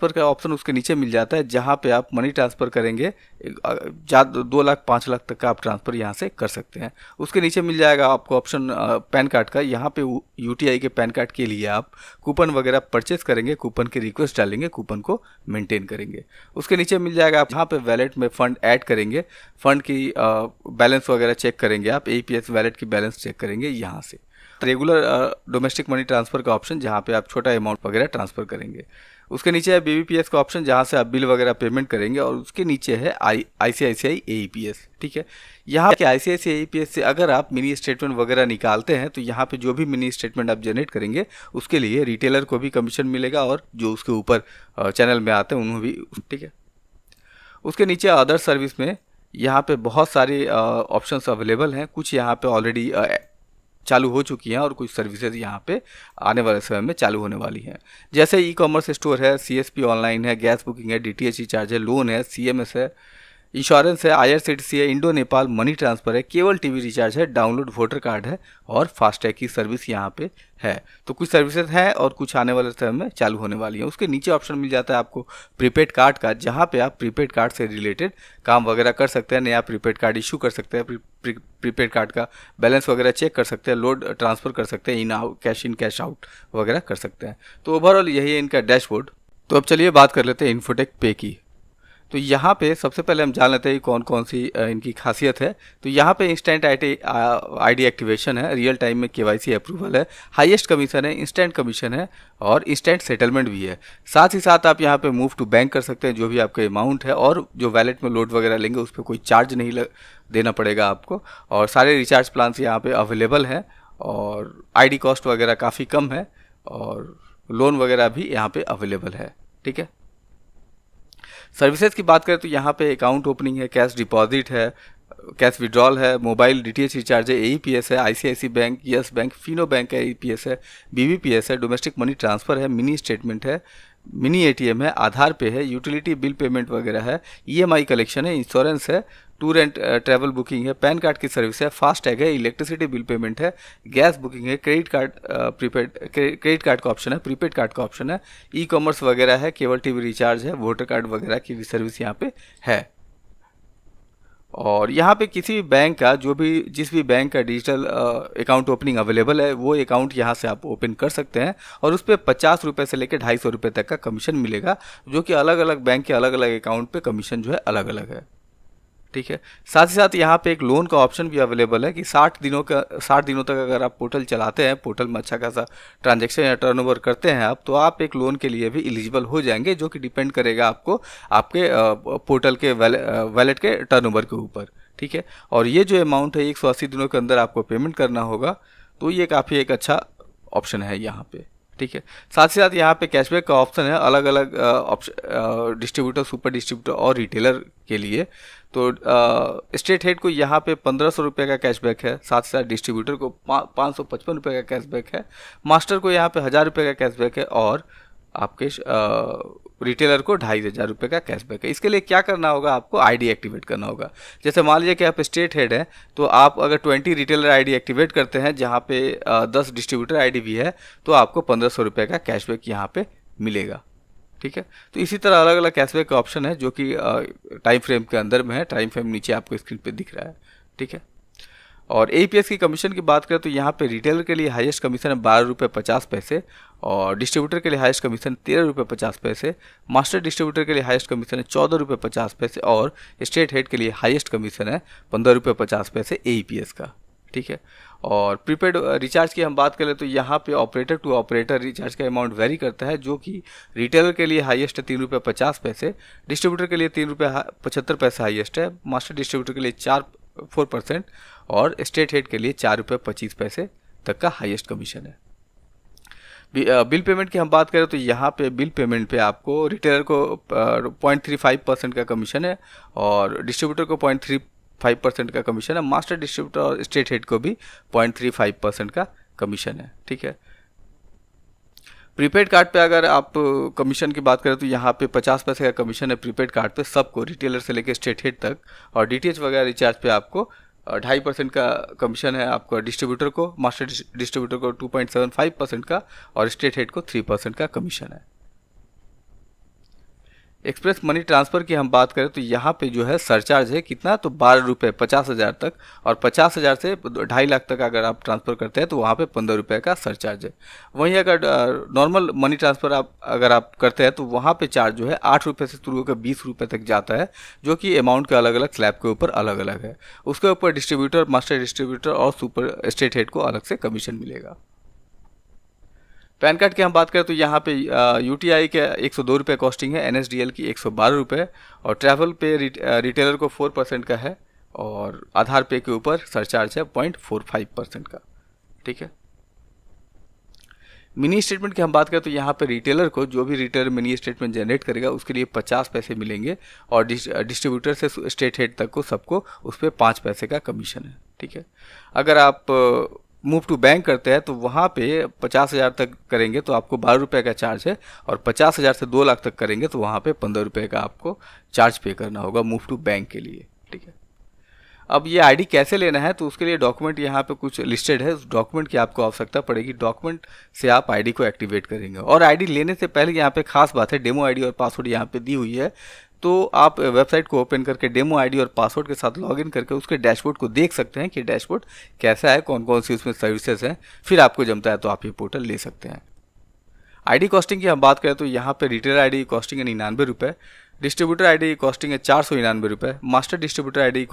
Transfer का option उसके नीचे मिल जाता है, जहाँ पे आप मनी ट्रांसफ़र करेंगे 2 लाख 5 लाख तक का आप ट्रांसफ़र यहाँ से कर सकते हैं। उसके नीचे मिल जाएगा आपको ऑप्शन पैन कार्ड का। यहाँ पे यूटीआई के पैन कार्ड के लिए आप कूपन वगैरह परचेस करेंगे, कूपन की रिक्वेस्ट डालेंगे, कूपन को मेंटेन करेंगे। उसके नीचे मिल जाएगा आप यहाँ पे वैलेट में फ़ंड ऐड करेंगे, फ़ंड की बैलेंस वगैरह चेक करेंगे, आप एईपीएस वैलेट की बैलेंस चेक करेंगे यहाँ से। रेगुलर डोमेस्टिक मनी ट्रांसफ़र का ऑप्शन, जहाँ पे आप छोटा अमाउंट वगैरह ट्रांसफ़र करेंगे। उसके नीचे है बीबीपीएस का ऑप्शन, जहाँ से आप बिल वगैरह पेमेंट करेंगे। और उसके नीचे है आईसीआईसीआई एईपीएस। ठीक है, यहाँ के आईसीआईसीआई एईपीएस से अगर आप मिनी स्टेटमेंट वगैरह निकालते हैं तो यहाँ पे जो भी मिनी स्टेटमेंट आप जनरेट करेंगे उसके लिए रिटेलर को भी कमीशन मिलेगा और जो उसके ऊपर चैनल में आते हैं उन्हें भी। ठीक है, उसके नीचे अदर सर्विस में यहाँ पे बहुत सारे ऑप्शंस अवेलेबल हैं। कुछ यहाँ पे ऑलरेडी चालू हो चुकी हैं और कुछ सर्विसेज यहाँ पे आने वाले समय में चालू होने वाली हैं। जैसे ई कॉमर्स स्टोर है, सीएसपी ऑनलाइन है, गैस बुकिंग है, डीटीएच रिचार्ज है, लोन है, सीएमएस है, इंश्योरेंस है, आईआरसीटीसी है, इंडो नेपाल मनी ट्रांसफ़र है, केबल टीवी रिचार्ज है, डाउनलोड वोटर कार्ड है और फास्टैग की सर्विस यहाँ पे है। तो कुछ सर्विसेज हैं और कुछ आने वाले समय में चालू होने वाली हैं। उसके नीचे ऑप्शन मिल जाता है आपको प्रीपेड कार्ड का, जहाँ पे आप प्रीपेड कार्ड से रिलेटेड काम वगैरह कर सकते हैं, नया प्रीपेड कार्ड इशू कर सकते हैं, प्रीपेड कार्ड का बैलेंस वगैरह चेक कर सकते हैं, लोड ट्रांसफ़र कर सकते हैं, इन कैश आउट वगैरह कर सकते हैं। तो ओवरऑल यही है इनका डैशबोर्ड। तो अब चलिए बात कर लेते हैं इन्फोटेक पे की। तो यहाँ पे सबसे पहले हम जान लेते हैं कौन कौन सी इनकी खासियत है। तो यहाँ पे इंस्टेंट आईडी एक्टिवेशन है, रियल टाइम में केवाईसी अप्रूवल है, हाईएस्ट कमीशन है, इंस्टेंट कमीशन है और इंस्टेंट सेटलमेंट भी है। साथ ही साथ आप यहाँ पे मूव टू बैंक कर सकते हैं, जो भी आपका अमाउंट है, और जो वैलेट में लोड वगैरह लेंगे उस पर कोई चार्ज नहीं देना पड़ेगा आपको। और सारे रिचार्ज प्लान यहाँ पे अवेलेबल हैं और आईडी कॉस्ट वगैरह काफ़ी कम है और लोन वगैरह भी यहाँ पे अवेलेबल है। ठीक है, सर्विसेज की बात करें तो यहाँ पे अकाउंट ओपनिंग है, कैश डिपॉजिट है, कैश विड्रॉल है, मोबाइल डीटीएच रिचार्ज है, एईपीएस है, ICICI bank, Yes bank, Fino bank है, एईपीएस है, बीबीपीएस है, डोमेस्टिक मनी ट्रांसफ़र है, मिनी स्टेटमेंट है, मिनी एटीएम है, आधार पे है, यूटिलिटी बिल पेमेंट वगैरह है, ईएमआई कलेक्शन है, इंश्योरेंस है, टूर एंड ट्रैवल बुकिंग है, पैन कार्ड की सर्विस है, फास्टैग है, इलेक्ट्रिसिटी बिल पेमेंट है, गैस बुकिंग है, क्रेडिट कार्ड का ऑप्शन है, प्रीपेड कार्ड का ऑप्शन है, ई कॉमर्स वगैरह है, केबल टीवी रिचार्ज है, वोटर कार्ड वगैरह की भी सर्विस यहाँ पे है। और यहाँ पे किसी भी बैंक का जिस भी बैंक का डिजिटल अकाउंट ओपनिंग अवेलेबल है वो अकाउंट यहाँ से आप ओपन कर सकते हैं और उस पर 50 रुपये से लेकर 250 रुपये तक का कमीशन मिलेगा, जो कि अलग अलग बैंक के अलग अलग अकाउंट पे कमीशन जो है अलग अलग है। ठीक है, साथ ही साथ यहाँ पे एक लोन का ऑप्शन भी अवेलेबल है कि 60 दिनों तक अगर आप पोर्टल चलाते हैं, पोर्टल में अच्छा खासा ट्रांजैक्शन या टर्नओवर करते हैं आप, तो आप एक लोन के लिए भी एलिजिबल हो जाएंगे, जो कि डिपेंड करेगा आपको आपके पोर्टल के वैलेट के टर्नओवर के ऊपर। ठीक है, और ये जो अमाउंट है 180 दिनों के अंदर आपको पेमेंट करना होगा, तो ये काफ़ी एक अच्छा ऑप्शन है यहाँ पे। ठीक है, साथ ही साथ यहाँ पे कैशबैक का ऑप्शन है अलग अलग डिस्ट्रीब्यूटर, सुपर डिस्ट्रीब्यूटर और रिटेलर के लिए। तो स्टेट हेड को यहाँ पे 1500 रुपये का कैशबैक है, साथ ही साथ डिस्ट्रीब्यूटर को 555 रुपये का कैशबैक है, मास्टर को यहाँ पे 1000 रुपये का कैशबैक है और आपके रिटेलर को 2500 रुपये का कैशबैक है। इसके लिए क्या करना होगा, आपको आईडी एक्टिवेट करना होगा। जैसे मान लीजिए कि आप स्टेट हेड हैं, तो आप अगर 20 रिटेलर आईडी एक्टिवेट करते हैं, जहाँ पे 10 डिस्ट्रीब्यूटर आईडी भी है, तो आपको 1500 रुपये का कैशबैक यहाँ पे मिलेगा। ठीक है, तो इसी तरह अलग अलग कैशबैक का ऑप्शन है, जो कि टाइम फ्रेम के अंदर में है। टाइम फ्रेम नीचे आपको स्क्रीन पे दिख रहा है। ठीक है, और एईपीएस की कमीशन की बात करें तो यहाँ पे रिटेलर के लिए हाईएस्ट कमीशन है 12 रुपये 50 पैसे और डिस्ट्रीब्यूटर के लिए हाईएस्ट कमीशन 13 रुपये 50 पैसे, मास्टर डिस्ट्रीब्यूटर के लिए हाईएस्ट कमीशन है 14 रुपये 50 पैसे और स्टेट हेड के लिए हाईएस्ट कमीशन है 15 रुपये 50 पैसे एईपीएस का। ठीक है, और प्रीपेड रिचार्ज की हम बात करें तो यहाँ पे ऑपरेटर टू ऑपरेटर रिचार्ज का अमाउंट वेरी करता है, जो कि रिटेलर के लिए हाईएस्ट है 3 रुपये 50 पैसे, डिस्ट्रीब्यूटर के लिए 3 रुपये 75 पैसे हाईएस्ट है, मास्टर डिस्ट्रीब्यूटर के लिए 4% और स्टेट हेड के लिए 4 रुपये 25 पैसे तक का हाईएस्ट कमीशन है। बिल पेमेंट की हम बात करें तो यहाँ पे बिल पेमेंट पे आपको रिटेलर को 0.35% का कमीशन है और डिस्ट्रीब्यूटर को 0.35% का कमीशन है, मास्टर डिस्ट्रीब्यूटर और स्टेट हेड को भी 0.35% का कमीशन है। ठीक है, प्रीपेड कार्ड पे अगर आप कमीशन की बात करें तो यहाँ पे 50 पैसे का कमीशन है प्रीपेड कार्ड पे सबको, रिटेलर से लेकर स्टेट हेड तक, और डीटीएच वगैरह रिचार्ज पे आपको 2.5% का कमीशन है आपको डिस्ट्रीब्यूटर को, मास्टर डिस्ट्रीब्यूटर को 2.75% का और स्टेट हेड को 3% का कमीशन है। एक्सप्रेस मनी ट्रांसफ़र की हम बात करें तो यहाँ पे जो है सरचार्ज है कितना, तो 12 रुपये 50,000 तक, और 50,000 से 2.5 लाख तक अगर आप ट्रांसफ़र करते हैं तो वहाँ पे 15 रुपये का सरचार्ज है। वहीं अगर नॉर्मल मनी ट्रांसफ़र अगर आप करते हैं तो वहाँ पे चार्ज जो है 8 रुपये से शुरू होकर 20 रुपये तक जाता है, जो कि अमाउंट के अलग अलग स्लैब के ऊपर अलग अलग है। उसके ऊपर डिस्ट्रीब्यूटर, मास्टर डिस्ट्रीब्यूटर और सुपर स्टेट हेड को अलग से कमीशन मिलेगा। पैन कार्ड की हम बात करें तो यहाँ पे यूटीआई के 102 रुपये कॉस्टिंग है, एनएसडीएल की 112 रुपये, और ट्रैवल पे रिटेलर को 4% का है, और आधार पे के ऊपर सरचार्ज है 0.45% का। ठीक है। मिनी स्टेटमेंट की हम बात करें तो यहाँ पे रिटेलर को, जो भी रिटेलर मिनी स्टेटमेंट जनरेट करेगा उसके लिए 50 पैसे मिलेंगे, और डिस्ट्रीब्यूटर से स्टेट हेड तक को सबको उस पर 5 पैसे का कमीशन है। ठीक है। अगर आप मूव टू बैंक करते हैं तो वहाँ पे 50,000 तक करेंगे तो आपको 12 रुपये का चार्ज है, और 50,000 से 2 लाख तक करेंगे तो वहाँ पे 15 रुपये का आपको चार्ज पे करना होगा मूव टू बैंक के लिए। ठीक है। अब ये आईडी कैसे लेना है, तो उसके लिए डॉक्यूमेंट यहाँ पे कुछ लिस्टेड है, उस डॉक्यूमेंट की आपको आवश्यकता पड़ेगी। डॉक्यूमेंट से आप आईडी को एक्टिवेट करेंगे, और आईडी लेने से पहले यहाँ पे खास बात है, डेमो आईडी और पासवर्ड यहाँ पे दी हुई है, तो आप वेबसाइट को ओपन करके डेमो आईडी और पासवर्ड के साथ लॉगिन करके उसके डैशबोर्ड को देख सकते हैं कि डैशबोर्ड कैसा है, कौन कौन सी उसमें सर्विसेज हैं। फिर आपको जमता है तो आप ये पोर्टल ले सकते हैं। आईडी कॉस्टिंग की हम बात करें तो यहाँ पे रिटेलर आईडी कॉस्टिंग है 99 रुपये, डिस्ट्रीब्यूटर आईडी कॉस्टिंग है 499 रुपये, मास्टर डिस्ट्रीब्यूटर आईडी